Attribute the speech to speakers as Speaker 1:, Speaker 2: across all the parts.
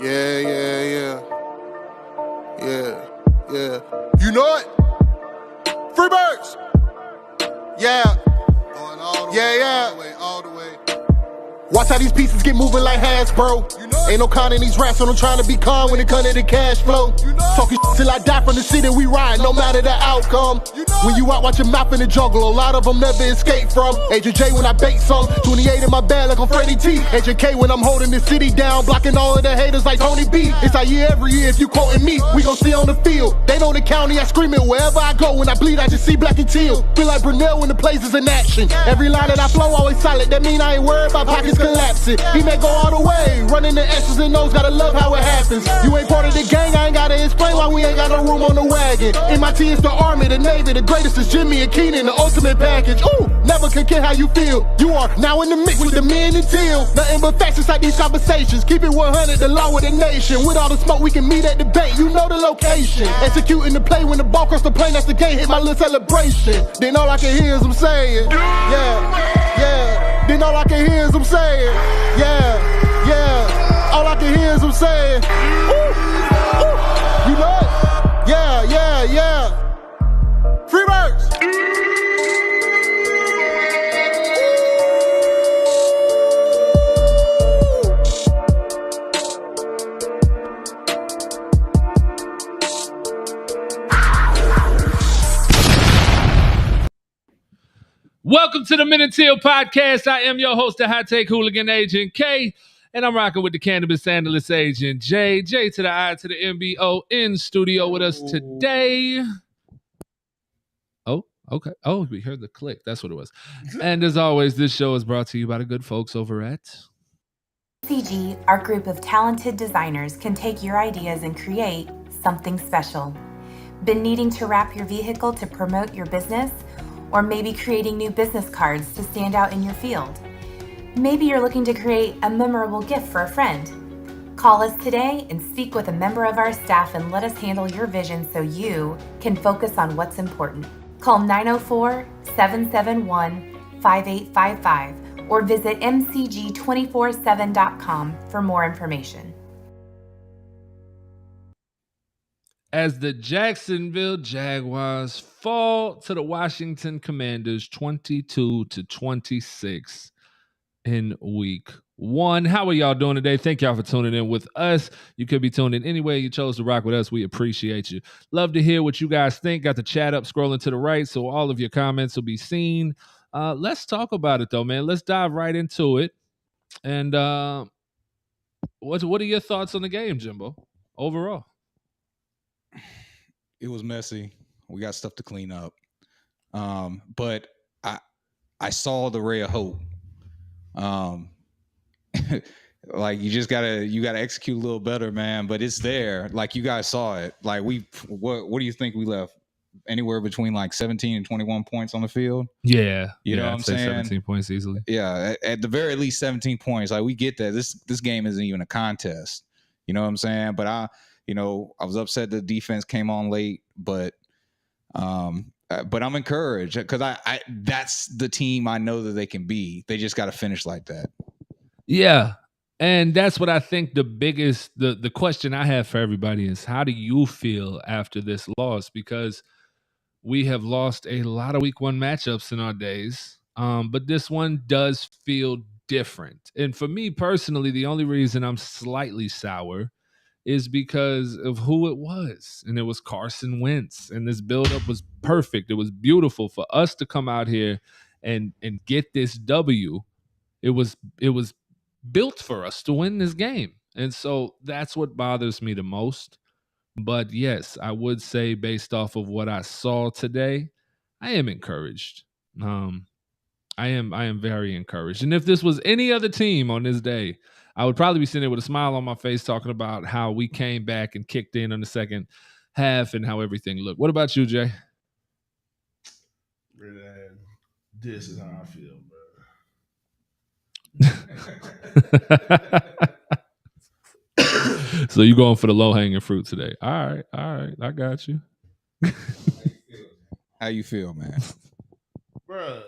Speaker 1: Yeah. You know it? Freebirds! Yeah. Going all the way, all the way. Watch how these pieces get moving like Hasbro. You know ain't no con in these raps, so I'm trying to be calm when it come to the cash flow. You know talking shit till I die from the city we ride, no matter the outcome. You know when you out, watch your mouth in the jungle, a lot of them never escape from. Agent J when I bait some, 28 in my bag like I'm Freddie T. Agent K when I'm holding the city down, blocking all of the haters like Tony B. It's our year every year, if you quoting me, we gon' see on the field. They know the county, I scream it wherever I go. When I bleed, I just see black and teal. Feel like Brunel when the plays is in action. Every line that I flow always solid, that mean I ain't worried about pockets collapsing. He may go all the way, running the S's and O's, gotta love how it happens. You ain't part of the gang, I ain't gotta explain why we ain't got no room on the wagon. MIT is the Army, the Navy, the greatest is Jimmy and Keenan, the ultimate package. Ooh, never can care how you feel. You are now in the mix with the men and Teal. Nothing but facts inside these conversations. Keep it 100, the law of the nation. With all the smoke, we can meet at the bank. You know the location. Executing the play when the ball cross the plane, that's the game. Hit my little celebration. Then all I can hear is them saying, yeah. Then all I can hear is them saying, yeah. All I can hear is them saying, ooh. You know it? Yeah. Freebirds.
Speaker 2: Welcome to the Men and Teal podcast. I am your host, the Hot Take Hooligan Agent K, and I'm rocking with the Cannabis Analyst Agent J. J to the I to the MBO in studio with us today. Oh, okay. Oh, we heard the click. That's what it was. And as always, this show is brought to you by the good folks over at
Speaker 3: MCG, our group of talented designers, can take your ideas and create something special. Been needing to wrap your vehicle to promote your business? Or maybe creating new business cards to stand out in your field. Maybe you're looking to create a memorable gift for a friend. Call us today and speak with a member of our staff and let us handle your vision so you can focus on what's important. Call 904-771-5855 or visit mcg247.com for more information.
Speaker 2: as the Jacksonville Jaguars fall to the Washington Commanders 22-26 in week 1. How are y'all doing today? Thank y'all for tuning in with us. You could be tuned in any way you chose to rock with us. We appreciate you. Love to hear what you guys think. Got the chat up scrolling to the right, so all of your comments will be seen. Let's talk about it, though, man. Let's dive right into it. And what are your thoughts on the game, Jimbo, overall?
Speaker 4: It was messy. We got stuff to clean up. But I saw the ray of hope. Like you gotta execute a little better, man. But it's there. Like you guys saw it. Like what do you think we left? Anywhere between like 17 and 21 points on the field.
Speaker 2: Yeah.
Speaker 4: You know what I'm saying?
Speaker 2: 17 points easily.
Speaker 4: Yeah. At the very least 17 points. Like we get that. This game isn't even a contest. You know what I'm saying? But I was upset the defense came on late, but I'm encouraged because I that's the team I know that they can be. They just got to finish like that. Yeah.
Speaker 2: And that's what I think the biggest, the question I have for everybody is, how do you feel after this loss? Because we have lost a lot of week 1 matchups in our days, but this one does feel different. And for me personally, the only reason I'm slightly sour is because of who it was. And it was Carson Wentz. And this buildup was perfect. It was beautiful for us to come out here and get this W. It was built for us to win this game. And so that's what bothers me the most. But yes, I would say based off of what I saw today, I am encouraged. I am very encouraged. And if this was any other team on this day, I would probably be sitting there with a smile on my face talking about how we came back and kicked in on the second half and how everything looked. What about you, Jay?
Speaker 5: Man, this is how I feel, bro.
Speaker 2: So you going for the low-hanging fruit today. All right. I got you.
Speaker 4: How you feel, man?
Speaker 5: Bro,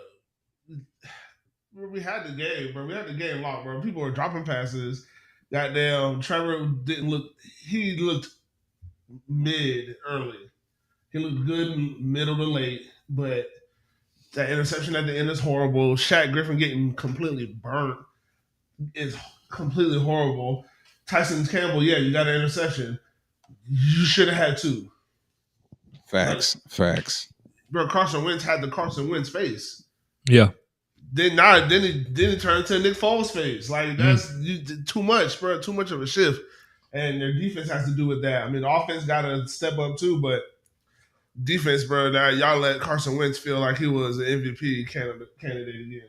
Speaker 5: we had the game, bro. We had the game locked, bro. People were dropping passes. Goddamn, Trevor didn't look. He looked mid early. He looked good middle to late, but that interception at the end is horrible. Shaq Griffin getting completely burnt is completely horrible. Tyson Campbell, yeah, you got an interception. You should have had two.
Speaker 4: Facts.
Speaker 5: Bro, Carson Wentz had the Carson Wentz face.
Speaker 2: Yeah.
Speaker 5: Then it turned to Nick Foles' face. Like that's too much, bro. Too much of a shift. And their defense has to do with that. I mean, the offense got to step up too, but defense, bro. Now y'all let Carson Wentz feel like he was an MVP candidate again.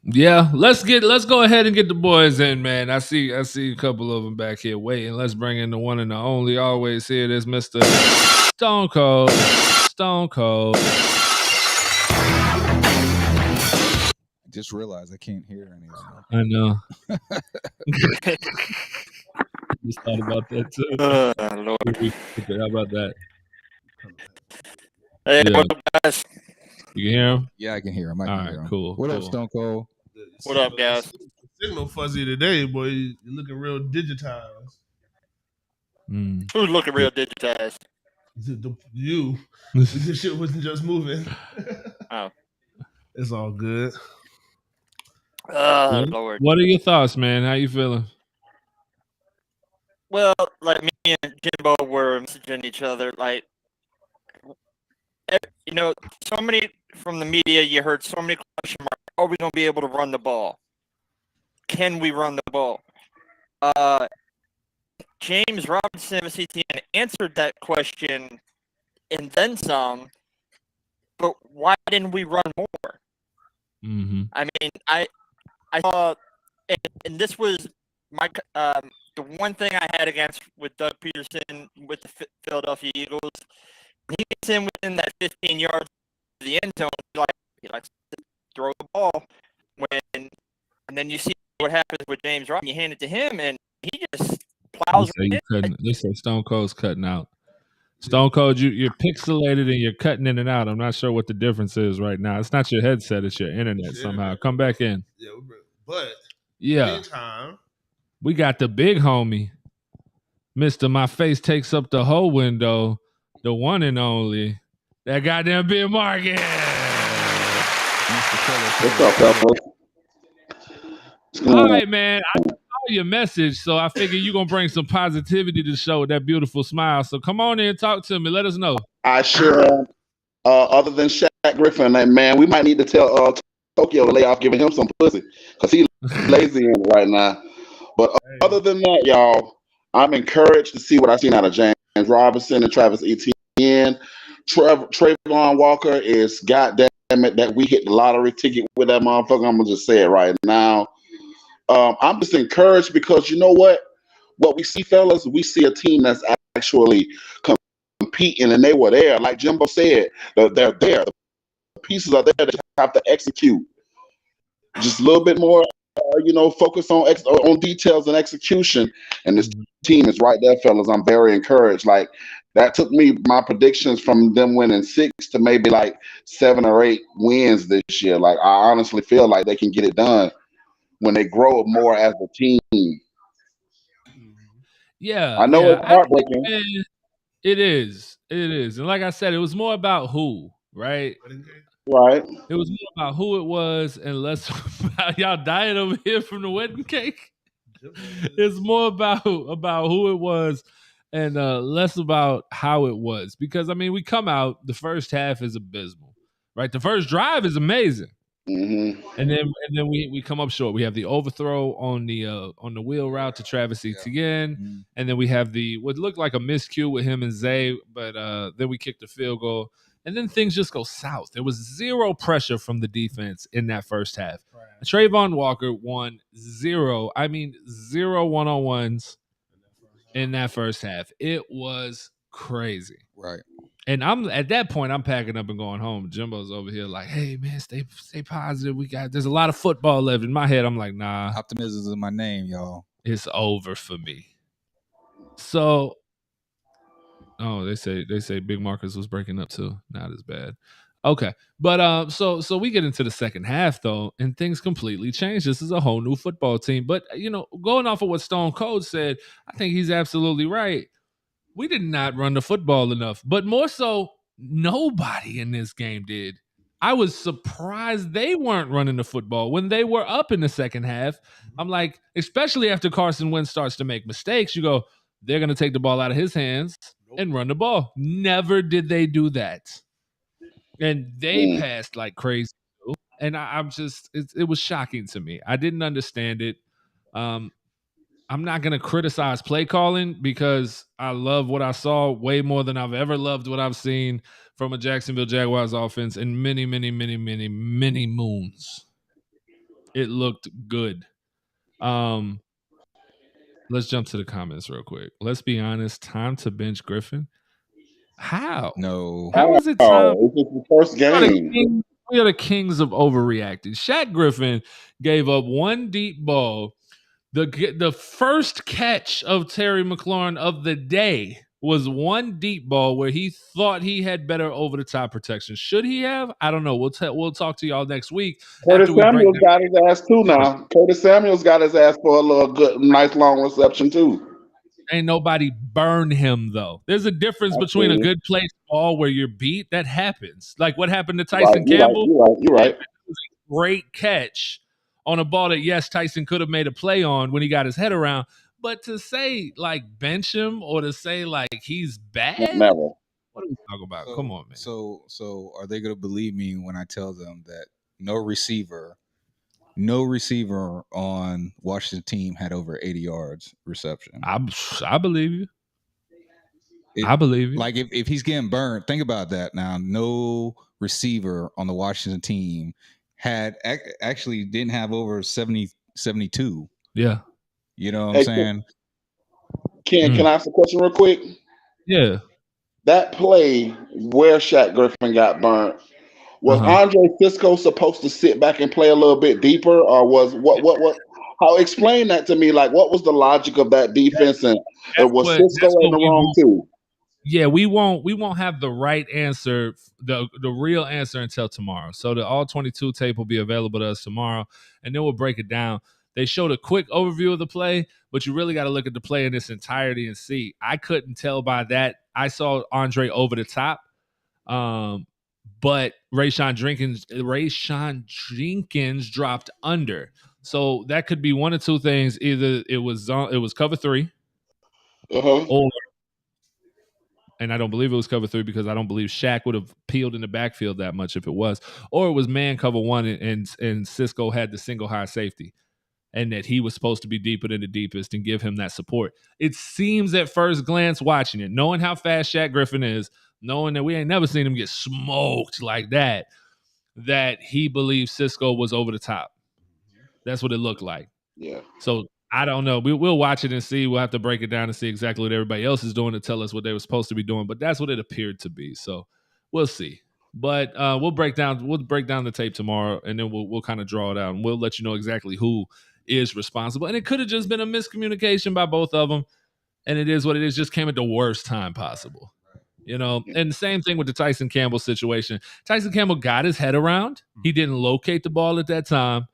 Speaker 2: Yeah, let's go ahead and get the boys in, man. I see a couple of them back here waiting. Let's bring in the one and the only. Always here, this Mr. Stone Cold.
Speaker 4: I just realized I can't hear anything.
Speaker 2: I know. Just thought about that too.
Speaker 6: Lord.
Speaker 2: How about that?
Speaker 6: Hey,
Speaker 2: Yeah.
Speaker 6: what up, guys?
Speaker 2: You can hear him?
Speaker 4: Yeah, I can hear him.
Speaker 2: All right, cool.
Speaker 4: What up, Stone Cold?
Speaker 6: What up, guys?
Speaker 5: Signal fuzzy today, boy. You're looking real digitized.
Speaker 6: Who's looking real digitized?
Speaker 5: You. This shit wasn't just moving.
Speaker 6: Oh.
Speaker 5: It's all good.
Speaker 6: Lord.
Speaker 2: What are your thoughts, man? How you feeling?
Speaker 6: Well, like me and Jimbo were messaging each other, like, you know, so many from the media, you heard so many question marks. Are we going to be able to run the ball? Can we run the ball? James Robinson of CTN answered that question and then some, but why didn't we run more?
Speaker 2: Mm-hmm.
Speaker 6: I mean, I saw, and this was my the one thing I had against with Doug Peterson with the Philadelphia Eagles. He gets in within that 15 yards of the end zone. He likes to throw the ball and then you see what happens with James Robinson. You hand it to him, and he just plows.
Speaker 2: They say Stone Cold's cutting out. Stone Cold, you're pixelated and you're cutting in and out. I'm not sure what the difference is right now. It's not your headset, it's your internet somehow. Come back in.
Speaker 5: Yeah, but
Speaker 2: meantime, we got the big homie, Mr. My Face Takes Up the Whole Window, the one and only, that goddamn Big Market.
Speaker 7: What's up, fellas?
Speaker 2: All right, man. I saw your message, so I figure you're going to bring some positivity to the show with that beautiful smile. So come on in and talk to me. Let us know.
Speaker 7: I sure am. Other than Shaq Griffin, man, we might need to tell Tokyo to lay off giving him some pussy because he's lazy in it right now. But other than that, y'all, I'm encouraged to see what I've seen out of James Robinson and Travis Etienne. Trayvon Walker is goddamn it that we hit the lottery ticket with that motherfucker. I'm going to just say it right now. I'm just encouraged because you know what we see, fellas, we see a team that's actually competing, and they were there. Like Jimbo said, they're there. The pieces are there. They just have to execute. Just a little bit more, focus on details and execution. And this team is right there, fellas. I'm very encouraged. Like that took me my predictions from them winning 6 to maybe like 7 or 8 wins this year. Like I honestly feel like they can get it done when they grow more as a team.
Speaker 2: Yeah.
Speaker 7: I know it's heartbreaking.
Speaker 2: It is. And like I said, it was more about who, right?
Speaker 7: Right.
Speaker 2: It was more about who it was and less about y'all dying over here from the wedding cake. It's more about who it was and less about how it was. Because, I mean, we come out, the first half is abysmal, right? The first drive is amazing.
Speaker 7: Mm-hmm.
Speaker 2: And then we come up short. We have the overthrow on the wheel route to Travis Etienne, and then we have what looked like a miscue with him and Zay, but then we kick the field goal, and then things just go south. There was zero pressure from the defense in that first half. Right. Trayvon Walker won zero one-on-ones in that first half. It was crazy.
Speaker 4: Right.
Speaker 2: And I'm at that point, I'm packing up and going home. Jimbo's over here like, hey, man, stay positive. There's a lot of football left. In my head, I'm like, nah.
Speaker 4: Optimism is in my name, y'all.
Speaker 2: It's over for me. So, they say Big Marcus was breaking up too. Not as bad. Okay. But so we get into the second half though, and things completely change. This is a whole new football team. But going off of what Stone Cold said, I think he's absolutely right. We did not run the football enough, but more so, nobody in this game did. I was surprised they weren't running the football when they were up in the second half. I'm like, especially after Carson Wentz starts to make mistakes, you go, they're going to take the ball out of his hands and run the ball. Never did they do that. And they passed like crazy. And I'm just, it was shocking to me. I didn't understand it. I'm not going to criticize play calling because I love what I saw way more than I've ever loved what I've seen from a Jacksonville Jaguars offense in many, many, many, many, many moons. It looked good. Let's jump to the comments real quick. Let's be honest. Time to bench Griffin. How?
Speaker 4: No.
Speaker 2: How is it time?
Speaker 7: It's just the first game.
Speaker 2: We are the kings of overreacting. Shaq Griffin gave up one deep ball. The first catch of Terry McLaurin of the day was one deep ball where he thought he had better over the top protection. Should he have? I don't know. We'll talk to y'all next week.
Speaker 7: Curtis Samuel's got his ass too now. Curtis Samuel's got his ass for a little good, nice long reception too.
Speaker 2: Ain't nobody burn him though. There's a difference between a good placed ball where you're beat. That happens. Like what happened to Tyson Campbell.
Speaker 7: You're right.
Speaker 2: It was a great catch on a ball that, yes, Tyson could have made a play on when he got his head around. But to say like bench him or to say like he's bad,
Speaker 7: never.
Speaker 2: What are we talking about? Come on, man.
Speaker 4: So are they going to believe me when I tell them that no receiver on Washington team had over 80 yards reception?
Speaker 2: I believe you. I believe you.
Speaker 4: Like if he's getting burned, think about that now. No receiver on the Washington team actually didn't have over 72.
Speaker 2: Yeah.
Speaker 4: You know what I'm saying?
Speaker 7: Can I ask a question real quick?
Speaker 2: Yeah.
Speaker 7: That play where Shaq Griffin got burnt, was Andre Fisco supposed to sit back and play a little bit deeper, or was what? How explain that to me? Like, what was the logic of that defense, and was Fisco in the wrong too?
Speaker 2: Yeah, we won't have the right answer, the real answer until tomorrow. So the all 22 tape will be available to us tomorrow, and then we'll break it down. They showed a quick overview of the play, but you really got to look at the play in its entirety and see. I couldn't tell by that. I saw Andre over the top, but Rayshon Jenkins dropped under. So that could be one of two things. Either it was cover 3, or, and I don't believe it was cover 3 because I don't believe Shaq would have peeled in the backfield that much if it was, or it was man cover 1 and Cisco had the single high safety, and that he was supposed to be deeper than the deepest and give him that support. It seems at first glance watching it, knowing how fast Shaq Griffin is, knowing that we ain't never seen him get smoked like that he believes Cisco was over the top. That's what it looked like.
Speaker 7: Yeah.
Speaker 2: So I don't know. We'll watch it and see. We'll have to break it down and see exactly what everybody else is doing to tell us what they were supposed to be doing. But that's what it appeared to be. So we'll see. But we'll break down the tape tomorrow, and then we'll kind of draw it out, and we'll let you know exactly who is responsible. And it could have just been a miscommunication by both of them, and it is what it is. Just came at the worst time possible, And the same thing with the Tyson Campbell situation. Tyson Campbell got his head around. He didn't locate the ball at that time,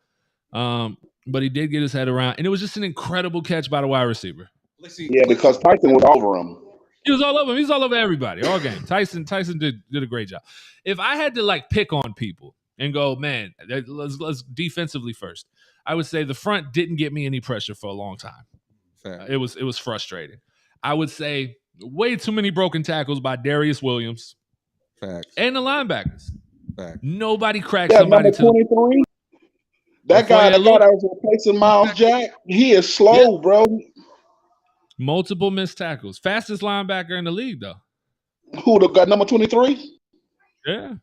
Speaker 2: but he did get his head around, and it was just an incredible catch by the wide receiver.
Speaker 7: Yeah, because Tyson was over him.
Speaker 2: He was all over him. He was all over everybody all game. Tyson did a great job. If I had to pick on people and go, man, let's defensively first, I would say the front didn't get me any pressure for a long time. It was frustrating. I would say way too many broken tackles by Darius Williams.
Speaker 4: Facts.
Speaker 2: And the linebackers.
Speaker 4: Facts.
Speaker 2: Nobody cracked somebody to
Speaker 7: 23. That guy that thought I was replacing Miles Jack, he is slow, bro.
Speaker 2: Multiple missed tackles. Fastest linebacker in the league, though.
Speaker 7: Who got number 23?
Speaker 2: Yeah.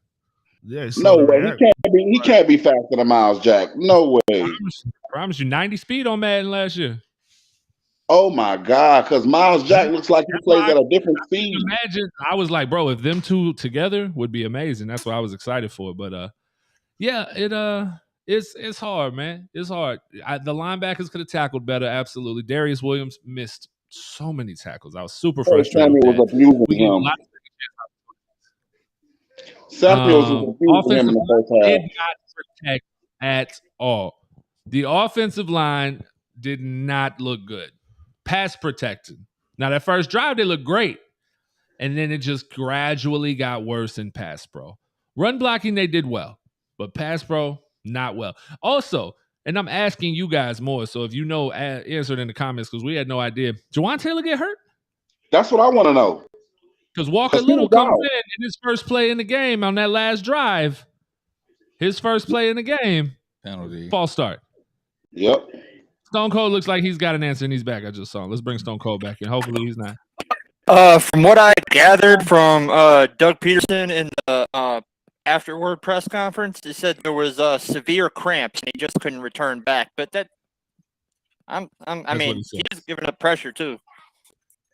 Speaker 5: Yeah.
Speaker 7: No way. He can't be faster than Miles Jack. No way.
Speaker 2: I promise you, 90 speed on Madden last year.
Speaker 7: Oh my God, because Miles Jack looks like he plays at a different speed.
Speaker 2: Imagine, I was like, bro, if them two together would be amazing. That's what I was excited for. But yeah, it's hard, man. It's hard. The linebackers could have tackled better, absolutely. Darius Williams missed so many tackles. I was super frustrated.
Speaker 7: Was abusing him. Samuels was a for him in the first half.
Speaker 2: Did not protect at all. The offensive line did not look good. Pass protected. Now, that first drive, they looked great. And then it just gradually got worse in pass pro. Run blocking, they did well. But pass pro, not well. Also, and I'm asking you guys more, so if you know, answer it in the comments because we had no idea. Jawan Taylor get hurt?
Speaker 7: That's what I want to know.
Speaker 2: Because Walker Little comes in his first play in the game on that last drive. His first play in the game.
Speaker 4: Penalty.
Speaker 2: False start.
Speaker 7: Yep.
Speaker 2: Stone Cold looks like he's got an answer and he's back. I just saw him. Let's bring Stone Cold back in. Hopefully he's not.
Speaker 6: From what I gathered from Doug Peterson in the afterward press conference, he said there was severe cramps and he just couldn't return back. But that, I mean, he is giving up pressure too.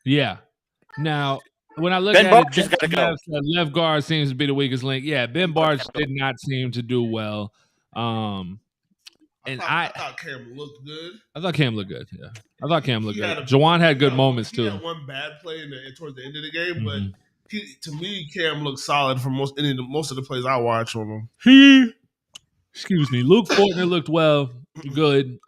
Speaker 2: Yeah. Now, when I look
Speaker 6: Ben
Speaker 2: at
Speaker 6: Barch
Speaker 2: it,
Speaker 6: gotta go.
Speaker 2: left guard seems to be the weakest link. Yeah, Ben Barch did not seem to do well.
Speaker 5: I thought Cam looked good.
Speaker 2: I thought Cam looked good. Yeah, I thought Cam looked good. Jawan had good moments too.
Speaker 5: He had one bad play towards the end of the game, but to me, Cam looked solid for most of the plays I watched from him.
Speaker 2: Luke Fortner looked well, good.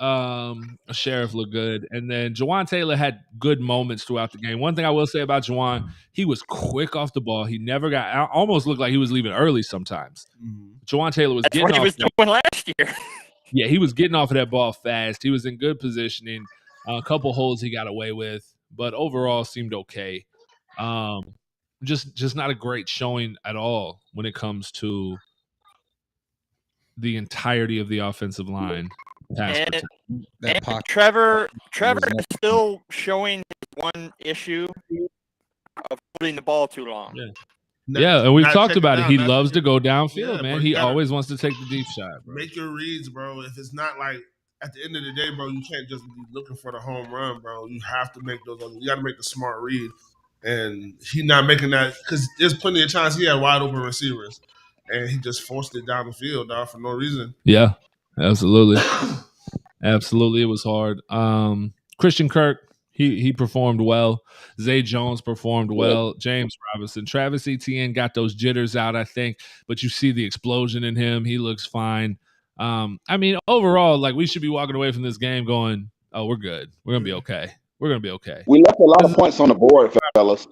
Speaker 2: Sheriff looked good, and then Jawan Taylor had good moments throughout the game. One thing I will say about Jawan, he was quick off the ball. He never got. Almost looked like he was leaving early sometimes. Jawan Taylor was getting off.
Speaker 6: That's what he was doing last year.
Speaker 2: Yeah, he was getting off of that ball fast. He was in good positioning. A couple holds he got away with, but overall seemed okay. Just not a great showing at all when it comes the entirety of the offensive line.
Speaker 6: And Trevor is still showing his one issue of holding the ball too long.
Speaker 2: Yeah, and we've talked about it. He loves to go downfield, man. He always wants to take the deep shot. Bro.
Speaker 5: Make your reads, bro. If it's not like at the end of the day, bro, you can't just be looking for the home run, bro. You have to make those. You got to make the smart read, and he's not making that because there's plenty of times he had wide open receivers, and he just forced it down the field, dog, for no reason.
Speaker 2: Yeah, absolutely, absolutely. It was hard. Christian Kirk. He performed well. Zay Jones performed well. James Robinson. Travis Etienne got those jitters out, I think. But you see the explosion in him. He looks fine. I mean, overall, like we should be walking away from this game going, oh, we're good. We're going to be okay. We're going to be okay.
Speaker 7: We left a lot of points on the board, fellas.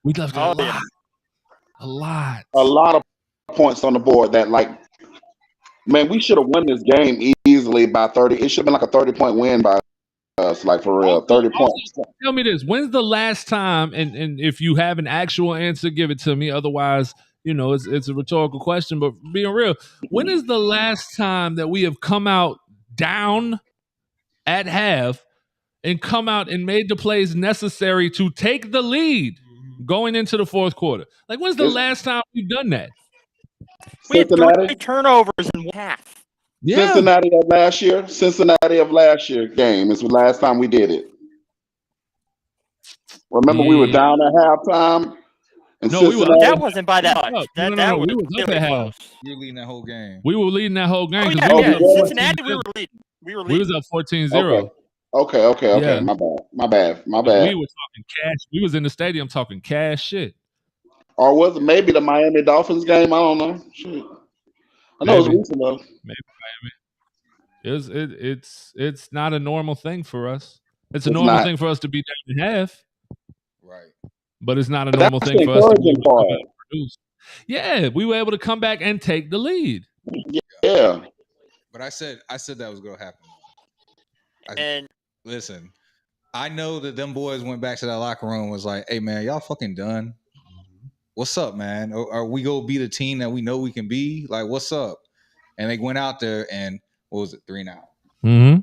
Speaker 2: We left a lot. A lot.
Speaker 7: A lot of points on the board that, like, man, we should have won this game easily by 30. It should have been like a 30-point win by us, like for real, 30 points.
Speaker 2: Tell me this: when's the last time? And if you have an actual answer, give it to me. Otherwise, it's a rhetorical question. But being real, when is the last time that we have come out down at half and come out and made the plays necessary to take the lead going into the fourth quarter? Like, when's the last time we've done that?
Speaker 6: We had 3 turnovers in half.
Speaker 2: Yeah.
Speaker 7: Cincinnati of last year game is the last time we did it. Remember, we were down at halftime.
Speaker 6: That wasn't by that much.
Speaker 2: We was up at half.
Speaker 4: We were leading that whole game.
Speaker 2: We were leading that whole game.
Speaker 6: Cincinnati, we were leading.
Speaker 2: We was up 14-0.
Speaker 7: Okay.
Speaker 2: Yeah.
Speaker 7: My bad.
Speaker 2: We were talking cash. We was in the stadium talking cash shit.
Speaker 7: Or was it maybe the Miami Dolphins game? I don't know. Shit. I know it was recent though.
Speaker 2: Maybe Miami. It's not a normal thing for us. It's a normal thing for us to be down in half.
Speaker 4: Right.
Speaker 2: But it's not a normal thing for us to be able to produce. Yeah, we were able to come back and take the lead.
Speaker 7: Yeah.
Speaker 4: But I said that was going to happen. Listen, I know that them boys went back to that locker room and was like, hey, man, y'all fucking done? What's up, man? Are we going to be the team that we know we can be? Like, what's up? And they went out there and, what was it, 3 and out?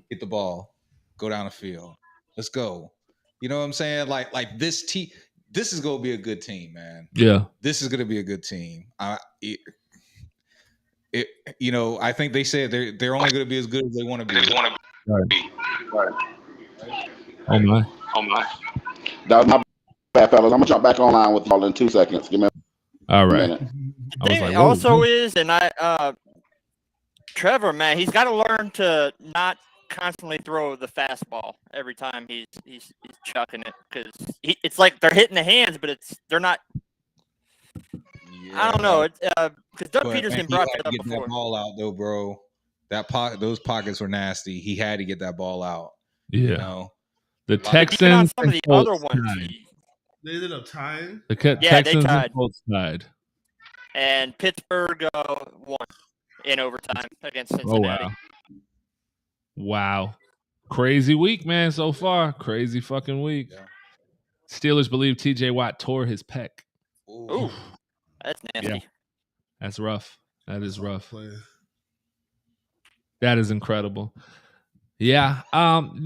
Speaker 4: Hit the ball. Go down the field. Let's go. You know what I'm saying? Like this team, this is going to be a good team, man.
Speaker 2: Yeah.
Speaker 4: This is going to be a good team. I think they said they're only going to be as good as they want to be.
Speaker 7: Right.
Speaker 2: Oh my.
Speaker 7: That was my bad, fellas. I'm gonna jump back online with y'all in 2 seconds. Give me
Speaker 2: all right.
Speaker 7: minute.
Speaker 6: Trevor, man, he's got to learn to not constantly throw the fastball every time he's chucking it because it's like they're hitting the hands, but they're not. I don't know. Because Doug Peterson brought
Speaker 4: that
Speaker 6: up
Speaker 4: get
Speaker 6: before.
Speaker 4: that ball out though, bro. Those pockets were nasty. He had to get that ball out.
Speaker 2: Yeah.
Speaker 4: You know?
Speaker 2: The
Speaker 6: But even on
Speaker 2: Texans
Speaker 6: some of
Speaker 2: and
Speaker 6: the other
Speaker 2: Colts
Speaker 6: ones,
Speaker 2: tied.
Speaker 5: They ended up tying.
Speaker 2: The
Speaker 6: they
Speaker 2: Texans and
Speaker 6: tied.
Speaker 2: Colts tied.
Speaker 6: And Pittsburgh won in overtime against
Speaker 2: Oh,
Speaker 6: Cincinnati.
Speaker 2: Wow. Crazy week, man, so far. Crazy fucking week.
Speaker 4: Yeah.
Speaker 2: Steelers believe TJ Watt tore his pec.
Speaker 6: Ooh, that's nasty.
Speaker 2: Yeah. That's rough. That is rough.
Speaker 5: Play.
Speaker 2: That is incredible. Yeah.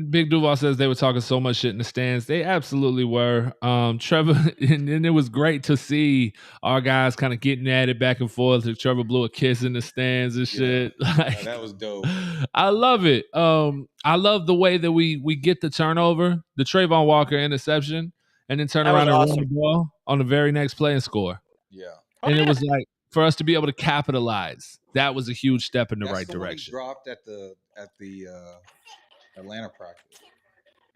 Speaker 2: Big Duval says they were talking so much shit in the stands. They absolutely were. Trevor, and it was great to see our guys kind of getting at it back and forth. Trevor blew a kiss in the stands and shit. Like,
Speaker 4: that was dope.
Speaker 2: I love it. I love the way that we get the turnover, the Trayvon Walker interception, and then turn
Speaker 6: That
Speaker 2: around and
Speaker 6: was
Speaker 2: run the ball on the very next play and score.
Speaker 4: Yeah.
Speaker 2: And it was like, for us to be able to capitalize, that was a huge step in the right
Speaker 4: one
Speaker 2: direction.
Speaker 4: He dropped at the Atlanta practice.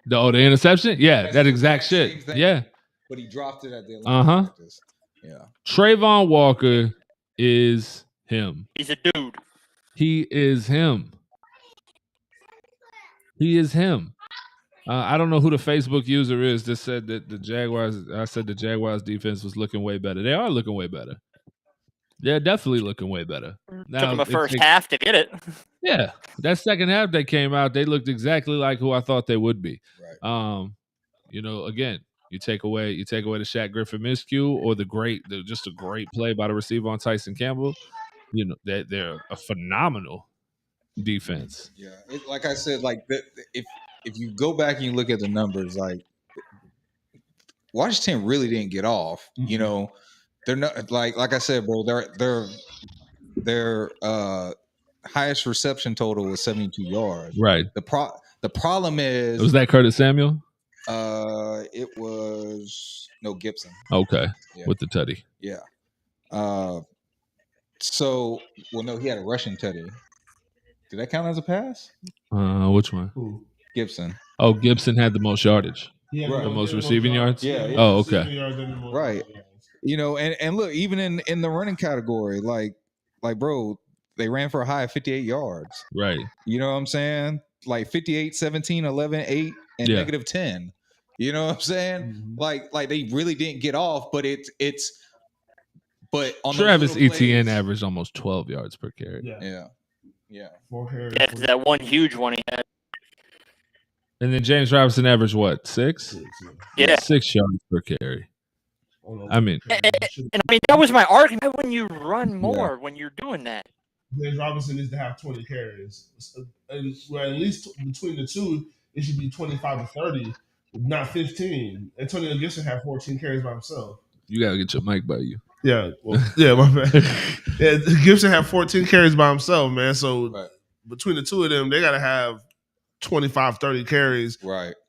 Speaker 2: The interception? Yeah, that exact shit. Yeah.
Speaker 4: But he dropped it at the Atlanta practice. Yeah.
Speaker 2: Trayvon Walker is him.
Speaker 6: He's a dude.
Speaker 2: He is him. He is him. I don't know who the Facebook user is that said that the Jaguars defense was looking way better. They are looking way better. They're definitely looking way better. Now,
Speaker 6: took them a first half to get it.
Speaker 2: Yeah, that second half they came out, they looked exactly like who I thought they would be.
Speaker 4: Right.
Speaker 2: Again, you take away the Shaq Griffin miscue or just a great play by the receiver on Tyson Campbell. You know, they're a phenomenal defense.
Speaker 4: Yeah, like I said, like if you go back and you look at the numbers, like Washington really didn't get off. You know, they're not like I said, bro. Their highest reception total was 72 yards.
Speaker 2: Right.
Speaker 4: The problem is,
Speaker 2: was that Curtis Samuel?
Speaker 4: It was Gibson.
Speaker 2: Okay, with the tutty.
Speaker 4: Yeah. He had a rushing tutty. Did that count as a pass?
Speaker 2: Which one?
Speaker 5: Who?
Speaker 4: Gibson.
Speaker 2: Oh, Gibson had the most yardage.
Speaker 5: The
Speaker 2: most receiving yards?
Speaker 4: Yeah.
Speaker 2: Oh, okay.
Speaker 4: Right. You know, and look, even in the running category, like bro, they ran for a high of 58 yards.
Speaker 2: Right.
Speaker 4: You know what I'm saying? Like 58, 17, 11, 8, and negative 10. You know what I'm saying? Like they really didn't get off, but but on
Speaker 2: Travis Etienne averaged almost 12 yards per carry.
Speaker 4: Yeah.
Speaker 5: 4 carries.
Speaker 6: Yeah, that one huge one he had.
Speaker 2: And then James Robinson averaged what? 6?
Speaker 6: Yeah.
Speaker 2: 6 yards per carry. I mean,
Speaker 6: that was my argument. Why wouldn't you run more when you're doing that?
Speaker 5: James Robinson needs to have 20 carries. And, at least between the two, it should be 25 to 30, not 15. Antonio Gibson had 14 carries by himself.
Speaker 2: You got to get your mic by you.
Speaker 5: Yeah. Well, my bad. Yeah, Gibson had 14 carries by himself, man. So between the two of them, they got to have 25, 30 carries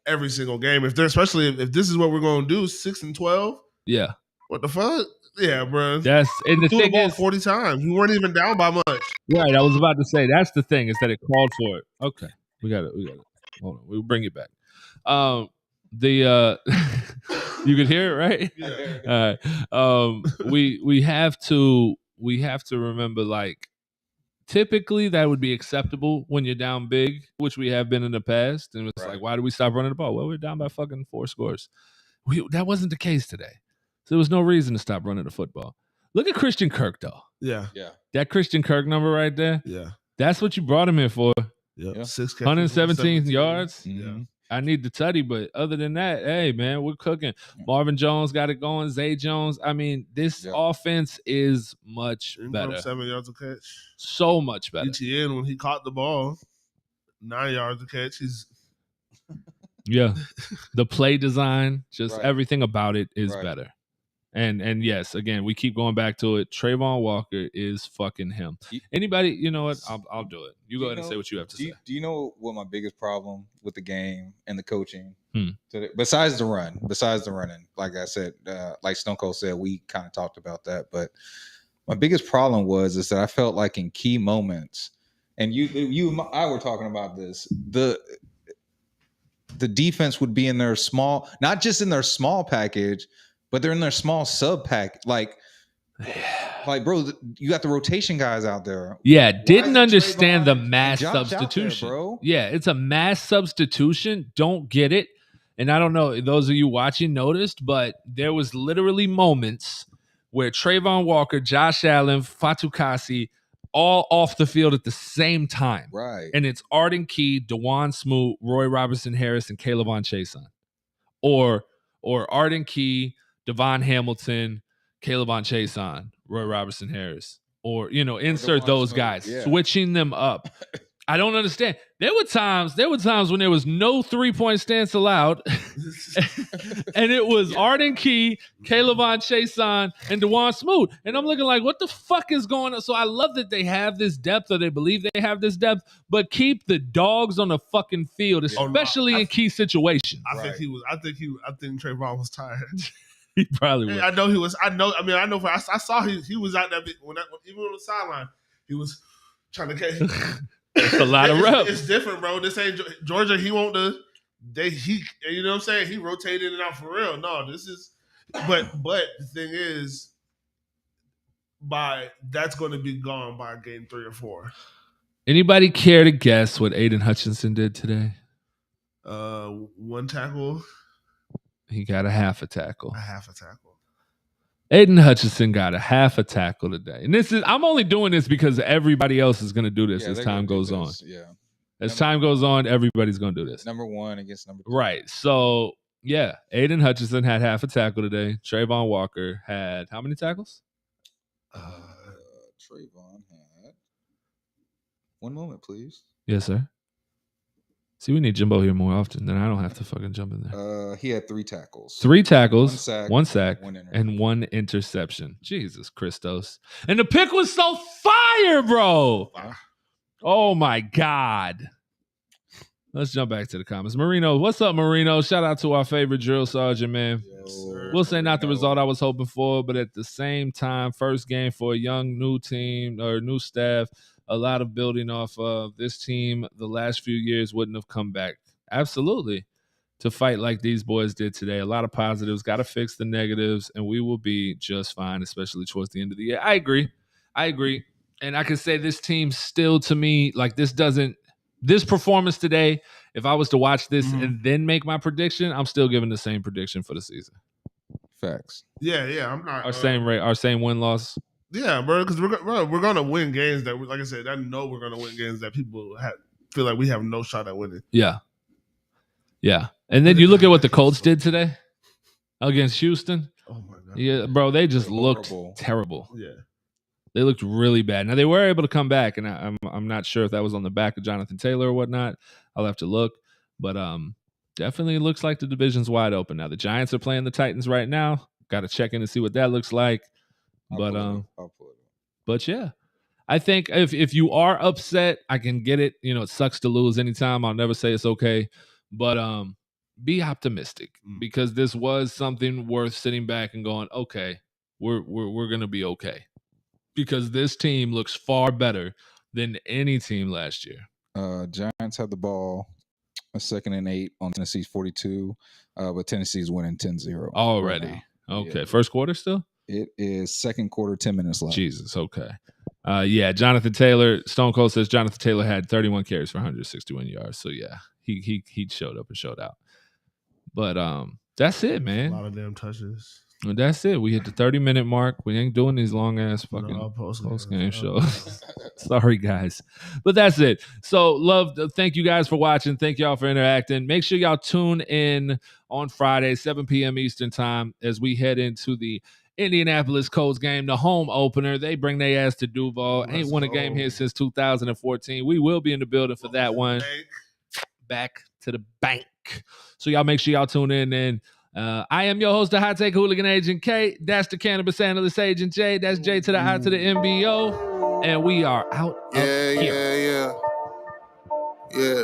Speaker 5: every single game. Especially if this is what we're going to do, 6 and 12.
Speaker 2: Yeah.
Speaker 5: What the fuck? Yeah, bro.
Speaker 2: And the thing is,
Speaker 5: 40 times. We weren't even down by much.
Speaker 2: Right. I was about to say that's the thing is that it called for it. Okay, we got it. Hold on, we'll bring it back. You can hear it, right?
Speaker 5: Yeah.
Speaker 2: All right. We have to remember, like, typically that would be acceptable when you're down big, which we have been in the past. And it's like, why do we stop running the ball? Well, we're down by fucking 4 scores. That wasn't the case today. So there was no reason to stop running the football. Look at Christian Kirk, though.
Speaker 5: Yeah.
Speaker 2: That Christian Kirk number right there.
Speaker 5: Yeah.
Speaker 2: That's what you brought him in for.
Speaker 5: Yeah. 6 catches,
Speaker 2: 117 yards.
Speaker 5: Yeah.
Speaker 2: I need the tutty, but other than that, hey, man, we're cooking. Marvin Jones got it going. Zay Jones. I mean, this offense is much better.
Speaker 5: 7 yards a catch.
Speaker 2: So much better.
Speaker 5: ETN, when he caught the ball, 9 yards a catch.
Speaker 2: Yeah. The play design, just everything about it is better. And yes, again, we keep going back to it. Trayvon Walker is fucking him. Anybody, you know what? I'll do it. You go ahead and say what you have to say.
Speaker 4: Do you know what my biggest problem with the game and the coaching? Besides the running, like I said, like Stone Cold said, we kind of talked about that. But my biggest problem is that I felt like in key moments, and you and I were talking about this, the defense would be in their small, not just in their small package, but they're in their small sub pack. Like Like, bro, you got the rotation guys out there.
Speaker 2: Yeah,
Speaker 4: Why
Speaker 2: didn't
Speaker 4: isn't
Speaker 2: understand the
Speaker 4: Trayvon and
Speaker 2: mass
Speaker 4: Josh out there,
Speaker 2: substitution.
Speaker 4: bro?
Speaker 2: Yeah, it's a mass substitution. Don't get it. And I don't know, those of you watching noticed, but there was literally moments where Trayvon Walker, Josh Allen, Fatukasi, all off the field at the same time.
Speaker 4: Right.
Speaker 2: And it's Arden Key, DeJuan Smoot, Roy Robertson Harris, and Caleb Chason. Or Arden Key, Devon Hamilton, Caleb Chason, Roy Robertson Harris. Or, insert those guys, switching them up. I don't understand. There were times when there was no 3-point stance allowed. And it was Arden Key, Caleb Chason, and DeJuan Smoot. And I'm looking like, what the fuck is going on? So I love that they have this depth, or they believe they have this depth, but keep the dogs on the fucking field, especially in key situations.
Speaker 5: I think Trayvon was tired.
Speaker 2: He probably was.
Speaker 5: I know he was. I know. I saw he was out there even on the sideline. He was trying to catch.
Speaker 2: It's a lot of reps.
Speaker 5: It's different, bro. This ain't Georgia. He won't you know what I'm saying? He rotated in and out for real. No, this is. But the thing is, that's going to be gone by game 3 or 4.
Speaker 2: Anybody care to guess what Aiden Hutchinson did today?
Speaker 5: 1 tackle.
Speaker 2: He got a half a tackle.
Speaker 5: Aiden
Speaker 2: Hutchinson got a half a tackle today. And I'm only doing this because everybody else is going to do this as time goes on.
Speaker 4: Yeah.
Speaker 2: As time goes on, everybody's going to do this.
Speaker 4: Number 1 against number 2.
Speaker 2: Right. So, yeah, Aiden Hutchinson had half a tackle today. Trayvon Walker had how many tackles?
Speaker 4: Trayvon had. One moment, please.
Speaker 2: Yes, sir. See, we need Jimbo here more often. Then I don't have to fucking jump in there.
Speaker 4: He had 3 tackles.
Speaker 2: 3 tackles,
Speaker 4: 1
Speaker 2: sack, and 1 interception. Jesus Christos. And the pick was so fire, bro. Oh, my God. Let's jump back to the comments. Marino, what's up, Marino? Shout out to our favorite drill sergeant, man.
Speaker 4: Yes,
Speaker 2: we'll say not the result I was hoping for, but at the same time, first game for a young new team or new staff, a lot of building off of this team the last few years wouldn't have come back. Absolutely. To fight like these boys did today. A lot of positives. Got to fix the negatives, and we will be just fine, especially towards the end of the year. I agree. And I can say this team still, to me, like this performance today, if I was to watch this and then make my prediction, I'm still giving the same prediction for the season.
Speaker 4: Facts.
Speaker 5: Yeah. I'm not.
Speaker 2: Our same rate, our same win-loss.
Speaker 5: Yeah, bro, because we're going to win games that, like I said, I know we're going to win games that people feel like we have no shot at winning.
Speaker 2: Yeah. And then you look at what the Colts did today against Houston.
Speaker 5: Oh, my God.
Speaker 2: Yeah, bro, they just looked terrible.
Speaker 5: Yeah.
Speaker 2: They looked really bad. Now, they were able to come back, and I'm not sure if that was on the back of Jonathan Taylor or whatnot. I'll have to look. But definitely looks like the division's wide open now. The Giants are playing the Titans right now. Got to check in and see what that looks like. But
Speaker 4: I'll pull it up.
Speaker 2: But yeah, I think if you are upset, I can get it. It sucks to lose anytime. I'll never say it's okay, but be optimistic because this was something worth sitting back and going, okay, we're gonna be okay because this team looks far better than any team last year.
Speaker 4: Giants have the ball, a 2nd and 8 on Tennessee's 42, but Tennessee's winning 10-0
Speaker 2: already.
Speaker 4: Right
Speaker 2: okay, first quarter still.
Speaker 4: It is second quarter, 10 minutes left.
Speaker 2: Jesus, okay. Yeah, Jonathan Taylor, Stone Cold says Jonathan Taylor had 31 carries for 161 yards. So, yeah, he showed up and showed out. But that's it, man.
Speaker 5: A lot of damn touches.
Speaker 2: And that's it. We hit the 30-minute mark. We ain't doing these long-ass fucking post-game shows. Sorry, guys. But that's it. So, thank you guys for watching. Thank y'all for interacting. Make sure y'all tune in on Friday, 7 p.m. Eastern time as we head into the Indianapolis Colts game, the home opener. They bring their ass to Duval. Ain't won a game here since 2014. We will be in the building for that one. Back to the bank. So y'all make sure y'all tune in. And I am your host, the Hot Take Hooligan Agent K. That's the Cannabis Analyst Agent J. That's J to the I to the MBO. And we are out of here.
Speaker 1: Yeah.